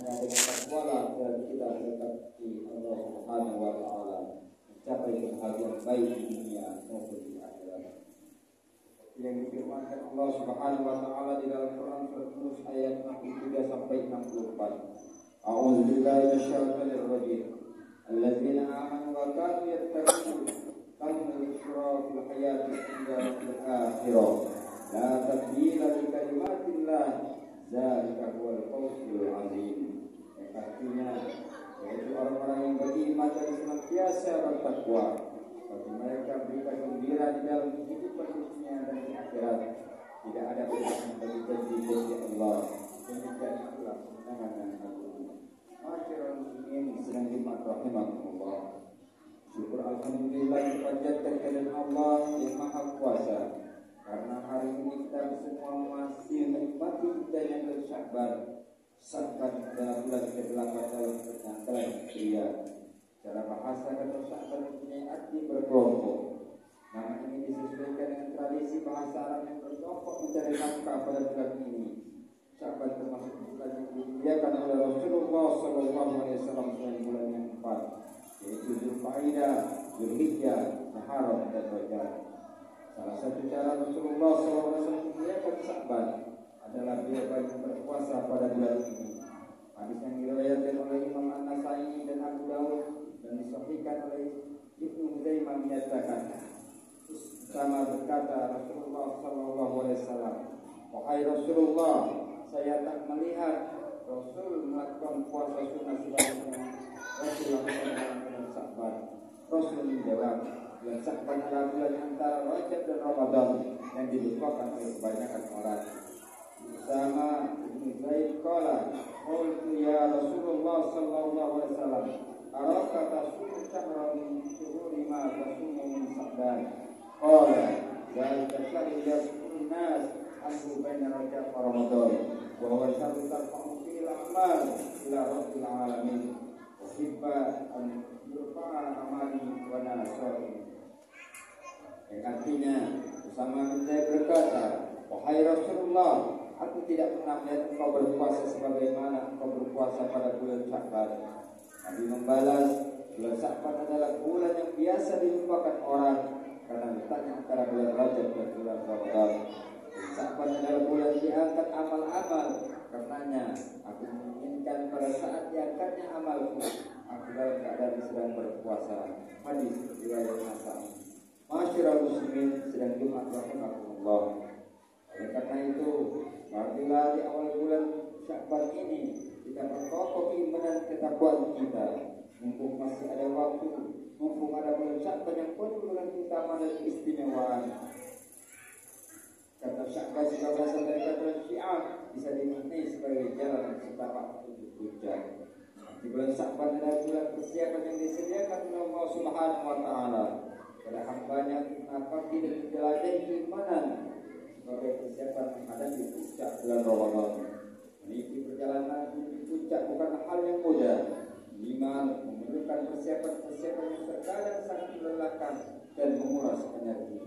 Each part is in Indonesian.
dengan takwalah dan kita mendekati Allah Subhanahu wa taala, mencapai kebahagiaan baik di dunia maupun di akhirat. Yang difirmankan Allah Subhanahu wa taala di dalam Quran surat Yunus ayat 63 sampai 64. A'udzu billahi minasyaitonir rajim. Alladzina amanu wa kanu yattaqun lahum al-busyra fil hayati dunya wa fil akhirah. La tabdila li kalimatillah. Dzalika huwal fawzul azim. Artinya yaitu orang-orang yang beriman dan senantiasa bertakwa. Bagi mereka berikan gembira di dalam kehidupan dunia dan di akhirat. Tidak ada perbedaan bagi janji Allah. Demikian itulah kemenangan dan agung. Masyarakat muslimin sedang dimaksud rahimahullah. Syukur alhamdulillah dipanjatkan kepada Allah yang Maha Kuasa. Karena hari ini kita semua masih menikmati hidayah bulan Sya'ban. Sya'ban adalah bulan ke-8 dalam penanggalan Hijriah. Secara bahasa kata Sya'ban mempunyai arti berkelompok. Nama ini disesuaikan dengan tradisi bahasa Arab yang berkelompok mencari nafkah pada bulan ini. Sya'ban termasuk bulan yang dimuliakan oleh Rasulullah SAW selain bulan yang 4, yaitu Dzulqa'dah, Dzulhijjah, Muharram dan Rajab. Salah satu cara Rasulullah SAW memuliakan Sya'ban adalah beliau banyak berpuasa pada bulan ini. Hadis yang diriwayatkan oleh Imam An-Nasai dan Abu Dawud dan disahihkan oleh Ibnu Huzaimah menyatakan, sama berkata Rasulullah SAW, wahai Rasulullah, saya tak melihat Rasul melakukan puasa sunnah sebagaimana Rasul lakukan dalam bulan Sya'ban. Rasul menjawab, bulan Sya'ban adalah bulan antara Rajab dan Ramadan yang dilupakan oleh kebanyakan orang. Sama Ibnu Zaid qala, qultu ya Rasulullah sallallahu alaihi wasallam, araka tasumu syahran min syuhuri ma tasumu min Sya'ban. Qala, zalika syahru yasqulun nas anhu baina Rajab wa Ramadan, wa huwa syahru tarfa'u fil a'mal ila rabbil alamin. Wa hibba an yurfa'a amali wa nasari. Yang artinya, Usama bin Zaid berkata, wahai Rasulullah, aku tidak pernah melihat engkau berpuasa sebagaimana engkau berpuasa pada bulan Sya'ban. Nabi membalas, bulan Sya'ban adalah bulan yang biasa dilupakan orang karena letaknya antara bulan Rajab dan bulan Ramadan. Bulan Sya'ban adalah bulan diangkat amal-amal. Karenanya, aku menginginkan pada saat diangkatnya amalku, aku dalam keadaan sedang berpuasa. Hadis riwayat Hasan. Masyarakat muslimin sedang Jumat rahimahullah. Oleh karena itu, marilah di awal bulan Sya'ban ini kita berkokoh keimanan ketakwaan kita. Mumpung masih ada waktu, mumpung ada bulan Sya'ban yang penuh dengan keutamaan dan keistimewaan. Kata Sya'ban jika berasal dari kata Syiah bisa dimaknai sebagai jalan setapak untuk puncak. Di bulan Sya'ban adalah bulan persiapan yang disediakan oleh Allah Subhanahu wa taala pada hambanya menapaki dan menjelajahi keimanan sebagai persiapan menghadapi puncak bulan Ramadan. Meniti perjalanan menuju puncak bukanlah hal yang mudah. Iman memerlukan persiapan-persiapan yang terkadang sangat melelahkan dan menguras energi.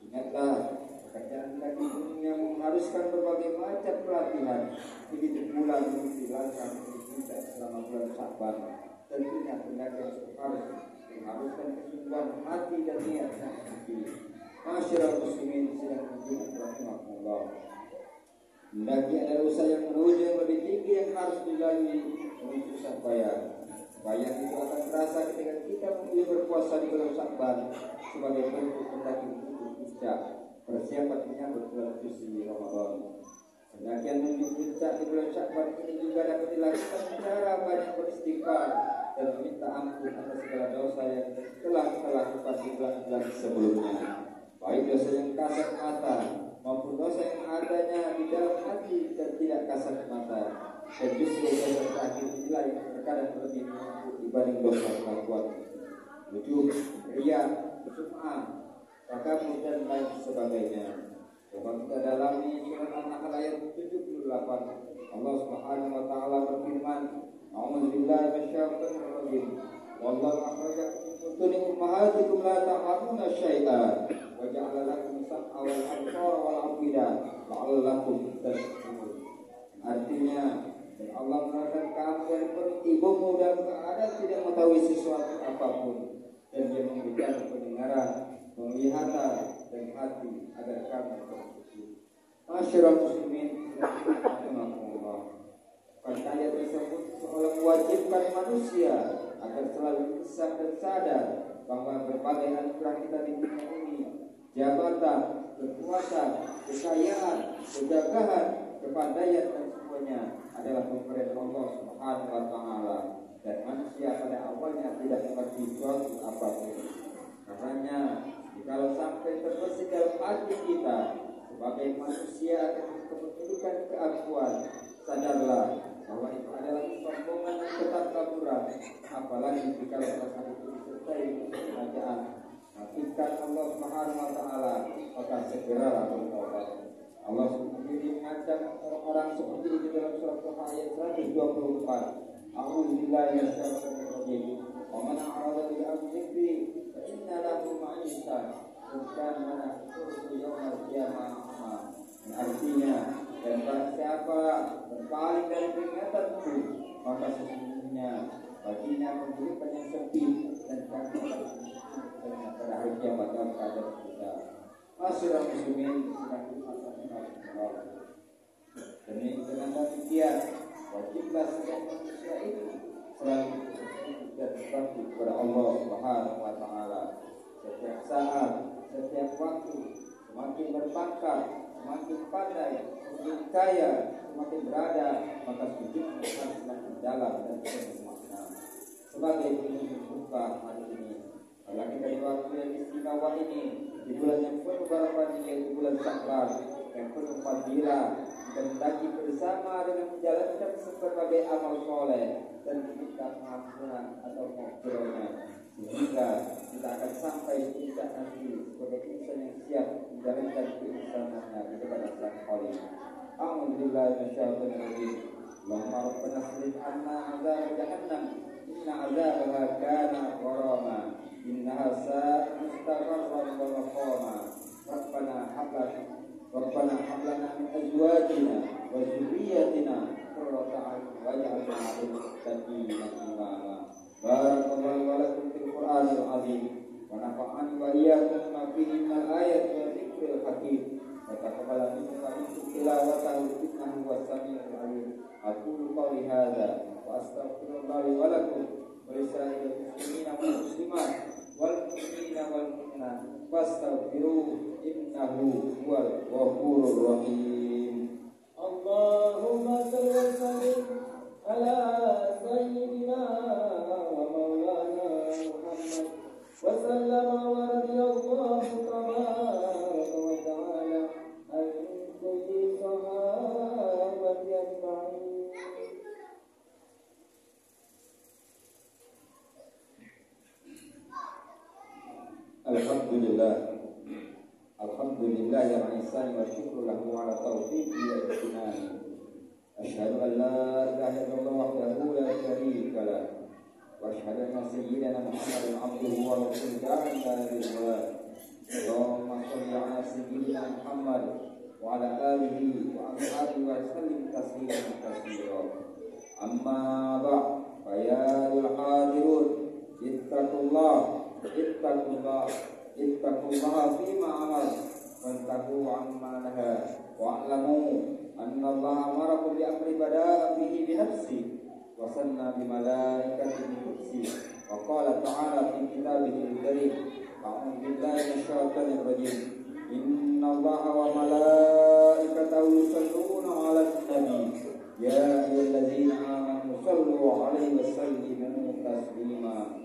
Ingatlah, pekerjaan kita di dunia mengharuskan berbagai macam pelatihan. Begitu pula mengikuti langkah menuju puncak selama bulan Sya'ban. Tentunya pendakian harus mengharuskan kesungguhan hati dan niat yang tinggi. Masyarakat muslimin sedang menjadi rahimahullah. Mendaki ada usaha yang menuju yang lebih tinggi yang harus dilalui menuju sampaian. Bayang itu akan terasa ketika kita memilih berpuasa di bulan Sya'ban sebagai bentuk mendaki menuju puncak, persiapan menyambut bulan suci Ramadan. Pendakian menuju puncak di bulan Sya'ban ini juga dapat dilakukan secara banyak beristighfar dan meminta ampun atas segala dosa yang telah kita lakukan di bulan-bulan sebelumnya, baik dosa yang kasat mata maupun dosa yang adanya di dalam hati dan tidak kasat mata. Dan justru dosa terakhir inilah yang terkadang lebih menumpuk dibanding dosa kelakuan, wujud, riya, sum'ah, takabur dan lain sebagainya. Coba kita dalami surat An-Nahl ayat 78. Allah Subhanahu wa taala berfirman, a'udzubillahi minasyaitonir rajim. Wallahu akhrajakum min butuni ummahatikum la ta'lamuna syai'an wa ja'ala lakum sam'a wal absara wal afida la'allakum tashkurun. Artinya, dan Allah mengeluarkan kamu ibumu dalam keadaan tidak mengetahui sesuatu apapun, dan dia memberikan pendengaran, penglihatan, dan hati agar kamu bersyukur. Masyarakat muslimin rahimakumullah. Ayat tersebut seolah mewajibkan manusia agar selalu kesal dan sadar bahwa berbagai anugerah kita di dunia ini, jabatan, kekuatan, kekayaan, kegagahan, kepandaian dan semuanya adalah pemberian Allah Subhanahu wa taala, dan manusia pada awalnya tidak mengerti suatu apapun. Karenanya, jikalau sampai terbersih dalam hati kita sebagai manusia dengan kependudukan keakuan, sadarlah bahwa itu adalah kesombongan dan ketakabburan, apalagi jika perasaan itu disertai kesengajaan. Hakikat Allah Subhanahu wa taala, maka segeralah bertobat. Allah sendiri mengancam orang-orang seperti ini dalam surat ayat 124. A'udzu billahi minasyaitonir rajim. Wa man a'rada an dzikri fa inna lahu ma'isyatan bukan menakutkan yaumil qiyamah. Artinya, dan barang siapa berpaling dari peringatanku, maka sesungguhnya baginya kehidupan yang sempit dan kami pada hari kiamat dalam keadaan kita. Masyarakat muslimin dengan demikian wajiblah setiap manusia ini selalu dan berbakti kepada Allah Subhanahu wa taala setiap saat, setiap waktu. Semakin berpangkat, semakin pandai, semakin kaya, semakin berada, maka hidupnya akan semakin dalam dan bermakna. Sebagai penutup buka hari ini, kalau kita di waktu yang istimewa ini, di bulan yang penuh barokah, yaitu bulan Syawal yang penuh fadilah, dan mendaki bersama dengan menjalankan berbagai amal soleh dan kita pengampunan atau maghfirahnya, sehingga kita akan sampai di puncak nanti sebagai insan yang siap menjalankan keinsanannya di depan Sang Khaliq. Alhamdulillah masyaallah rajim. Allahumma rabbana srif anna azab jahannam inna azabaha kana gharama innaha sa'at mustaqarran wa maqama. Rabbana hab lana min azwajina wa dhurriyyatina qurrata a'yun waj'alna lil muttaqina imama. Barakallahu wa lakum fil Qur'anil azim wa nafa'ani wa iyyakum ma fihi minal ayati wa dzikril hakim wa taqabbal minna tilawatahu innahu was-sami'ul 'alim. Aqulu qawli hadza wa astaghfirullah wa lakum wa lisa'iril muslimina wal muslimat wal mu'minina wal mu'minat fastaghfiruhu innahu huwal ghafurur rahim. Allahumma shalli wa sallim ala sayyidina wa maulana Muhammad wa sallama wa radiyallahu tabaraka wa ta'ala an kulli sahabati ajma'in. Alhamdulillah ya ihsan wa syukru lahu ala taufiqi wa ihsanani. Asyhadu an la ilaha illallah wahdahu la syarika lah wa asyhadu anna sayyidana Muhammadan abduhu wa rasuluhu la ilaha illallah. Allahumma shalli ala sayyidina Muhammad wa ala alihi wa ashabihi wa sallim tasliman katsira. Amma ba'd, fa ya hadirun ittaqullaha fima amal wantahu amma naha wa'lamu anna Allah amarakum bi amri bada'a bihi bi nafsi wa sanna bi malaikatihi qudsi wa qala ta'ala fi kitabihi al-karim a'udzu billahi minasyaitonir rajim inna Allaha wa malaikatahu yusholluna 'alan nabi ya ayyuhalladzina amanu shallu 'alaihi wa sallimu taslima.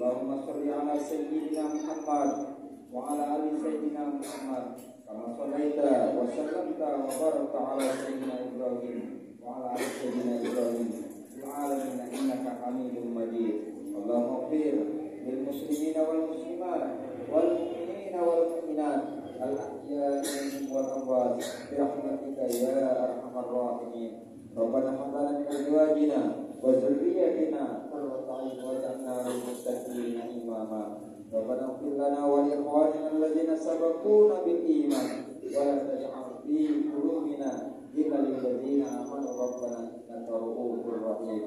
Allahumma shalli ala sayyidina Muhammad wa ala ali sayyidina Muhammad kama shallaita wa sallamta wa barakta ala sayyidina Ibrahim wa ala ali sayyidina Ibrahim fil alamin innaka Hamidum Majid. Allahumma ighfir lil muslimina wal muslimat wal mu'minina wal mu'minat al ahya'i wal amwat bi rahmatika ya arhamar rahimin. Rabbana hab lana min azwajina wa dhurriyyatina qurrata a'yun waj'alna lil muttaqina imama. Rabbana ighfir lana wa li ikhwanina alladziina sabaquna bil iman wa la taj'al fi qulubina ghillan lil ladziina amanu rabbana innaka ra'ufur rahim.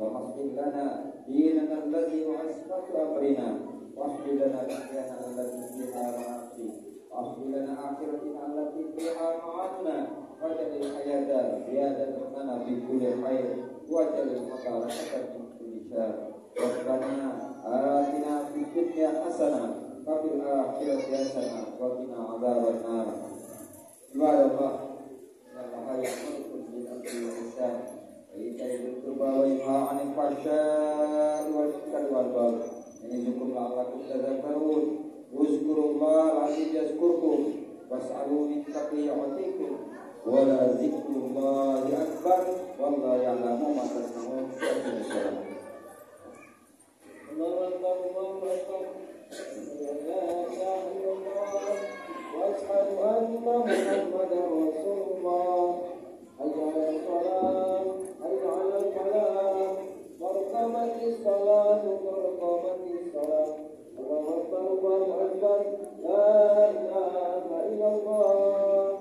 اللهم اصلح لنا ديننا الذي هو عصمة أمرنا واصلح لنا دنيانا التي فيها معاصي واصلح لنا آخرتنا التي فيها معادنا واجعل الحياة زيادة لنا في كل خير واجعل الموت راحة من كل شر ربنا آتنا في الدنيا حسنة وفي الآخرة حسنة وقنا عذاب النار. عباد الله إن الله يأمركم بالعدل والإحسان وإيتاء ذي القربى وينهى عن الفحشاء والمنكر والبغي يعظكم لعلكم تذكرون واذكروا الله العظيم يذكركم واسألوا من فضله يعطيكم ولذكر الله أكبر والله يعلم ما تصنعون. الله أكبر الله أكبر لا إله إلا الله وأشهد أن محمدا رسول الله. حي على الصلاة حي على الفلاح قد قامت الصلاة قد قامت الصلاة. الله أكبر الله أكبر لا إله إلا الله.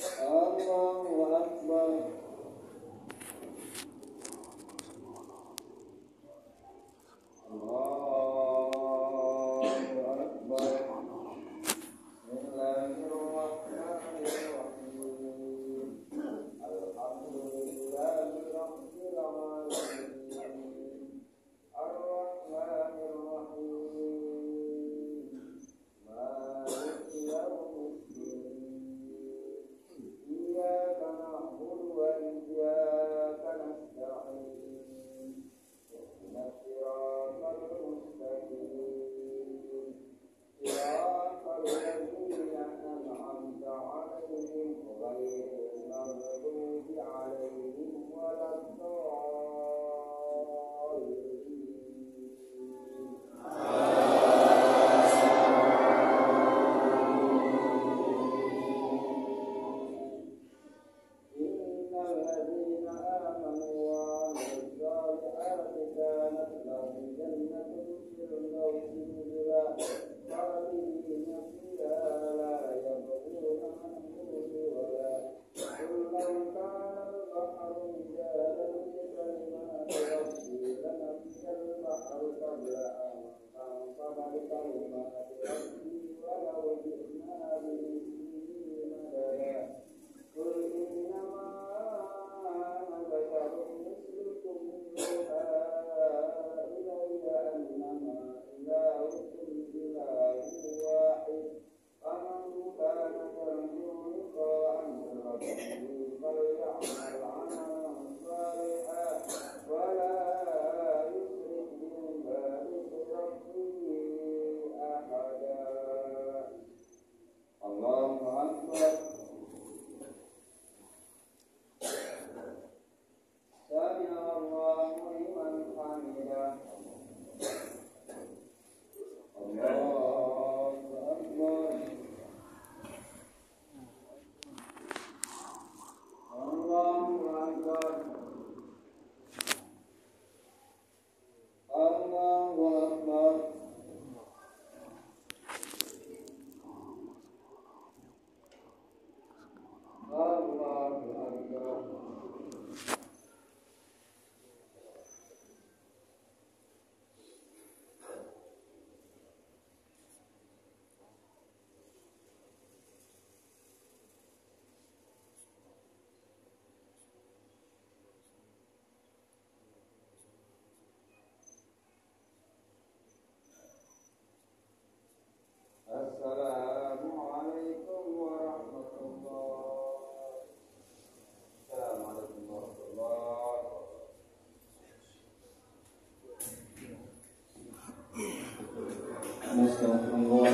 Assalamualaikum warahmatullahi Assalamualaikum warahmatullahi wabarakatuh.